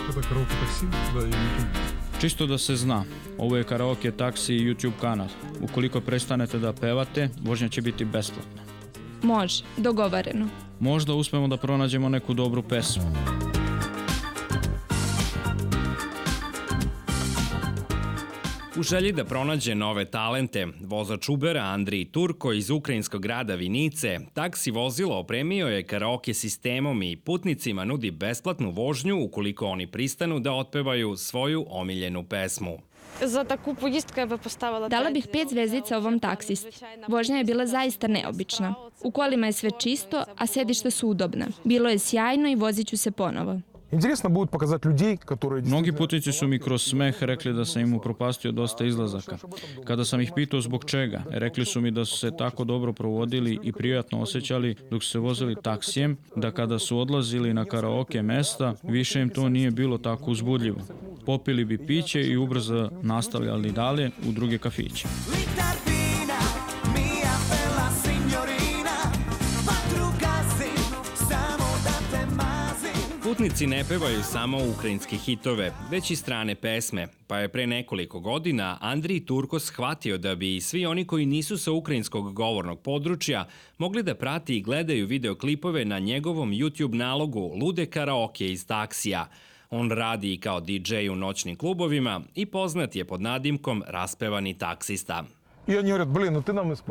Это karaoke taksi, da je YouTube. Čisto da se zna, ovo je Karaoke taksi i YouTube kanal. Ukoliko prestanete da pevate, vožnja će biti besplatna. Može, dogovoreno. Možda uspemo da pronađemo neku dobru pesmu. U želji da pronađe nove talente, vozač Ubera Andrij Turko iz ukrajinskog grada Vinice taksi vozilo opremio je karaoke sistemom i putnicima nudi besplatnu vožnju ukoliko oni pristanu da otpevaju svoju omiljenu pesmu. Za taku pojizdku ja bih postavila... Dala bih 5 zvezdica ovom taksisti. Vožnja je bila zaista neobična. U kolima je sve čisto, a sedišta su udobna. Bilo je sjajno i vozit ću se ponovo. Интересно будет показать людей, которые... Mnogi putnici su mi kroz smeh rekli da sam im upropastio dosta izlazaka. Kada sam ih pitao zbog čega, rekli su mi da su se tako dobro provodili i prijatno osjećali dok su se vozili taksijem, da kada su odlazili na karaoke mesta, više im to nije bilo tako uzbudljivo. Popili bi piće i ubrzo nastavljali dalje u druge kafiće. Putnici ne pevaju samo ukrajinske hitove, već i strane pesme, pa je pre nekoliko godina Andrij Turko shvatio da bi svi oni koji nisu sa ukrajinskog govornog područja mogli da prati i gledaju videoklipove na njegovom YouTube nalogu Lude karaoke iz taksija. On radi i kao DJ u noćnim klubovima i poznat je pod nadimkom Raspevani taksista.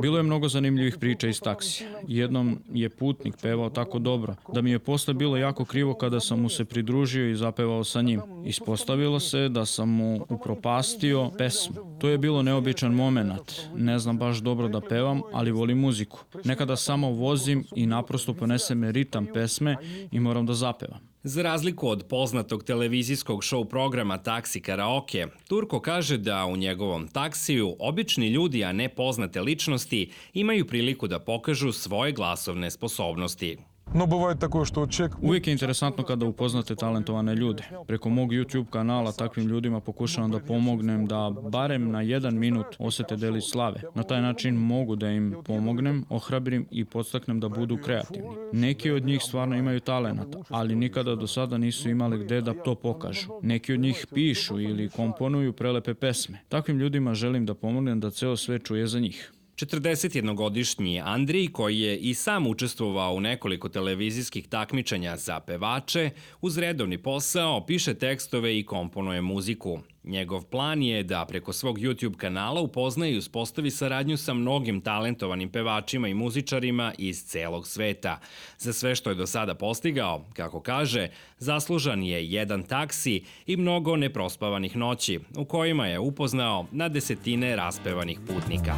Bilo je mnogo zanimljivih priča iz taksija. Jednom je putnik pevao tako dobro da mi je posle bilo jako krivo kada sam mu se pridružio i zapevao sa njim. Ispostavilo se da sam mu upropastio pesmu. To je bilo neobičan moment. Ne znam baš dobro da pevam, ali volim muziku. Nekada samo vozim i naprosto ponese me ritam pesme i moram da zapevam. Za razliku od poznatog televizijskog show programa Taksi karaoke, Turko kaže da u njegovom taksiju obični ljudi, a ne poznate ličnosti, imaju priliku da pokažu svoje glasovne sposobnosti. Uvijek je interesantno kada upoznate talentovane ljude. Preko mog YouTube kanala takvim ljudima pokušavam da pomognem da barem na 1 minut osete delić slave. Na taj način mogu da im pomognem, ohrabrim i podstaknem da budu kreativni. Neki od njih stvarno imaju talenata, ali nikada do sada nisu imali gde da to pokažu. Neki od njih pišu ili komponuju prelepe pesme. Takvim ljudima želim da pomognem da ceo svet čuje za njih. 41-godišnji Andrij, koji je i sam učestvovao u nekoliko televizijskih takmičenja za pevače, uz redovni posao piše tekstove i komponuje muziku. Njegov plan je da preko svog YouTube kanala upozna i uspostavi saradnju sa mnogim talentovanim pevačima i muzičarima iz celog sveta. Za sve što je do sada postigao, kako kaže, zaslužan je jedan taksi i mnogo neprospavanih noći, u kojima je upoznao na desetine raspevanih putnika.